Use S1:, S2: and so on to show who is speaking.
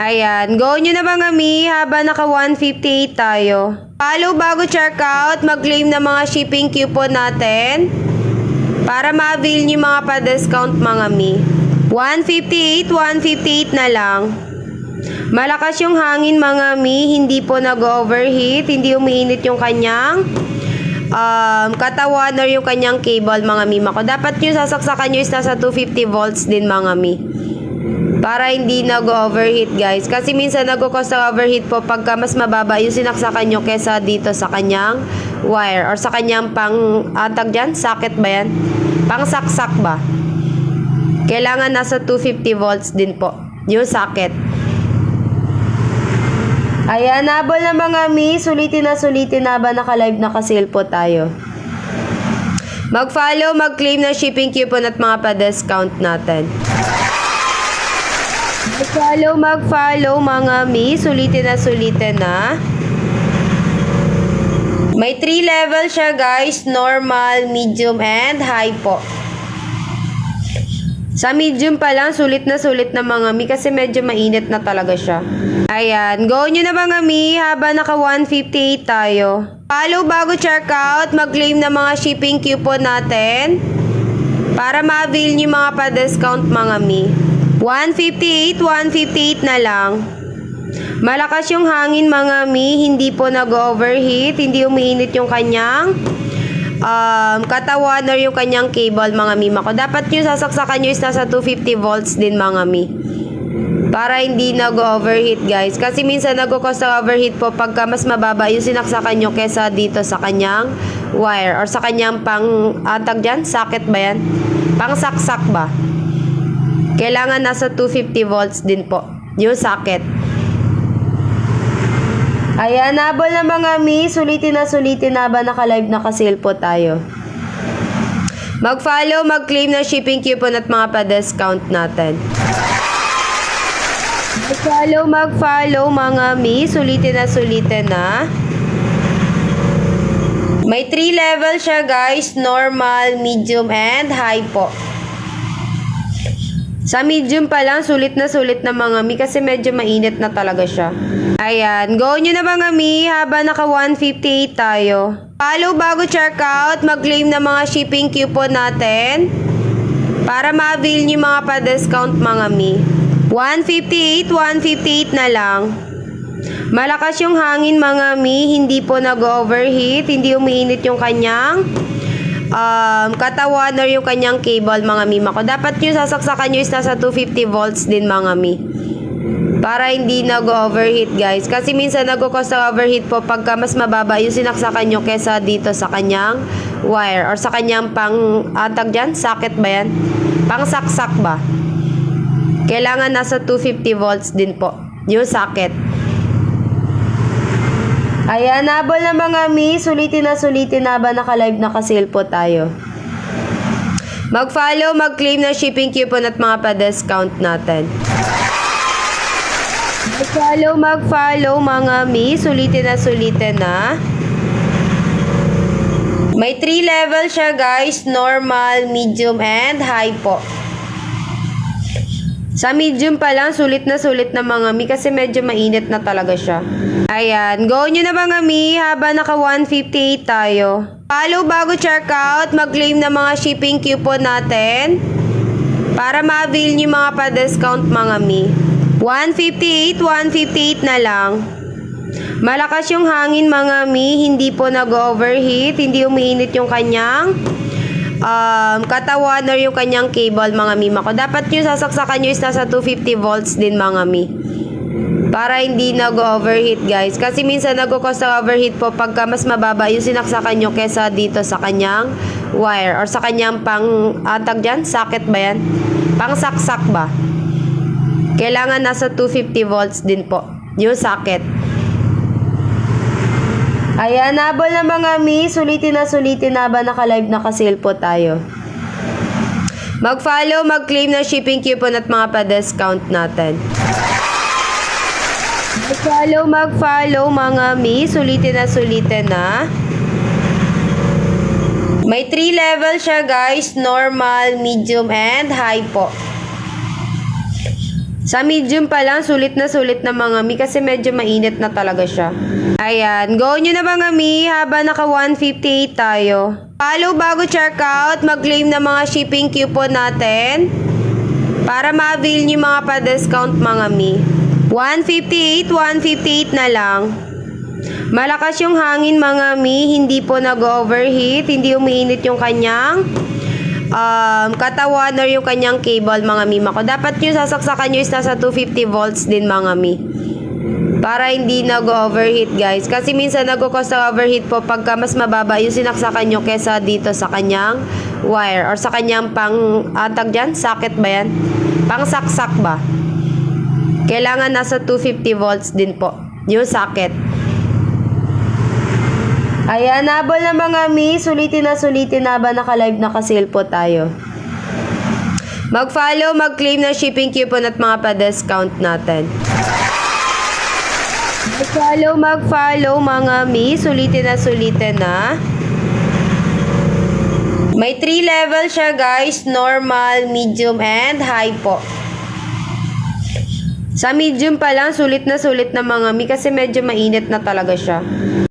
S1: Ayan, go nyo na mga mi, habang naka 158 tayo. Follow bago checkout, mag-claim na mga shipping coupon natin para ma-avail nyo mga pa-discount mga mi. 158 na lang. Malakas yung hangin mga mi, hindi po nag-overheat, hindi umiinit yung kanyang katawan or yung kanyang cable mga mi mako. Dapat yung sasaksakan nyo is nasa 250 volts din mga mi. Para hindi nag-overheat guys. Kasi minsan nag-cause ng overheat po pagka mas mababa yung sinaksakan nyo kesa dito sa kanyang wire or sa kanyang tag dyan, socket ba yan? Pang saksak ba? Kailangan nasa 250 volts din po yung socket. Ayan, nabol na mga mi. Sulitin na ba naka-live naka-sale po tayo. Mag-follow, mag-claim na shipping coupon at mga pa-discount natin. Mag-follow mga mi. Sulitin na. May 3 level siya guys. Normal, medium, and high po. Sa medium pa lang, sulit na mga mi kasi medyo mainit na talaga siya. Ayan, go nyo na mga mi, habang naka 158 tayo. Follow bago checkout, mag-claim na mga shipping coupon natin para ma-avail nyo mga pa-discount mga mi. 158 na lang. Malakas yung hangin mga mi, hindi po nag-overheat, hindi umiinit yung kanyang katawan or yung kanyang cable mga mi mako. Dapat yung sasaksakan nyo is nasa 250 volts din mga mi. Para hindi nag-overheat guys. Kasi minsan nag-cause ng overheat po pagka mas mababa yung sinaksakan nyo kesa dito sa kanyang wire or sa kanyang tag dyan, socket ba yan? Pang saksak ba? Kailangan nasa 250 volts din po yung socket. Ayan, nabol na mga mi. Sulitin na ba naka-live naka-sale po tayo. Mag-follow, mag-claim na shipping coupon at mga pa-discount natin. Mag-follow mga mi. Sulitin na. May 3 level siya guys. Normal, medium, and high po. Sa medium pa lang, sulit na mga mi kasi medyo mainit na talaga siya. Ayan, go nyo na mga mi, habang naka 158 tayo. Follow bago checkout, mag-claim na mga shipping coupon natin para ma-avail nyo mga pa-discount mga mi. 158 na lang. Malakas yung hangin mga mi, hindi po nag-overheat, hindi umiinit yung kanyang katawan or yung kanyang cable mga mi mako. Dapat yung sasaksakan nyo is nasa 250 volts din mga mi. Para hindi nag-overheat guys. Kasi minsan nag-cause ng overheat po pagka mas mababa yung sinaksakan nyo kesa dito sa kanyang wire or sa kanyang tag dyan, socket ba yan? Pang saksak ba? Kailangan nasa 250 volts din po yung socket. Ayan, nabol na mga mi. Sulitin na ba naka-live naka-sale po tayo. Mag-follow, mag-claim na shipping coupon at mga pa-discount natin. Mag-follow mga mi. Sulitin na. May 3 level siya guys. Normal, medium, and high po. Sa medium pa lang, sulit na mga mi kasi medyo mainit na talaga siya. Ayan, go nyo na mga mi, habang naka 158 tayo. Follow bago checkout, mag-claim na mga shipping coupon natin para ma-avail nyo mga pa-discount mga mi. 158 na lang. Malakas yung hangin mga mi, hindi po nag-overheat, hindi umiinit yung kanyang katawan or yung kanyang cable mga mi mako. Dapat yung sasaksakan nyo is nasa 250 volts din mga mi. Para hindi nag-overheat guys. Kasi minsan nag-cause ng overheat po pagka mas mababa yung sinaksakan nyo kesa dito sa kanyang wire or sa kanyang tag dyan, socket ba yan? Pang saksak ba? Kailangan nasa 250 volts din po yung socket. Ayan, nabol na mga mi. Sulitin na ba naka-live naka-sale po tayo. Mag-follow, mag-claim na shipping coupon at mga pa-discount natin. Mag-follow mga mi. Sulitin na. May 3 level siya guys. Normal, medium, and high po. Sa medium pa lang, sulit na mga mi kasi medyo mainit na talaga siya. Ayan, go nyo na mga mi habang naka 158 tayo. Follow bago checkout, mag-claim na mga shipping coupon natin para ma-avail nyo mga pa-discount mga mi. 158 na lang. Malakas yung hangin mga mi, hindi po nag-overheat, hindi umiinit yung kanyang katawan or yung kanyang cable mga mima ko. Dapat yung sasaksakan nyo is nasa 250 volts din mga mi. Para hindi nag-overheat guys. Kasi minsan nag-cause ng overheat po pagka mas mababa yung sinaksakan nyo kesa dito sa kanyang wire or sa kanyang tag dyan, socket ba yan? Pang saksak ba? Kailangan nasa 250 volts din po yung socket. Ayan, nabol na mga mi. Sulitin na ba naka-live naka-sale po tayo. Mag-follow, mag-claim ng shipping coupon at mga pa-discount natin. Mag-follow mga mi. Sulitin na. May 3 level siya guys. Normal, medium, and high po. Sa medium pa lang, sulit na mga mi kasi medyo mainit na talaga siya.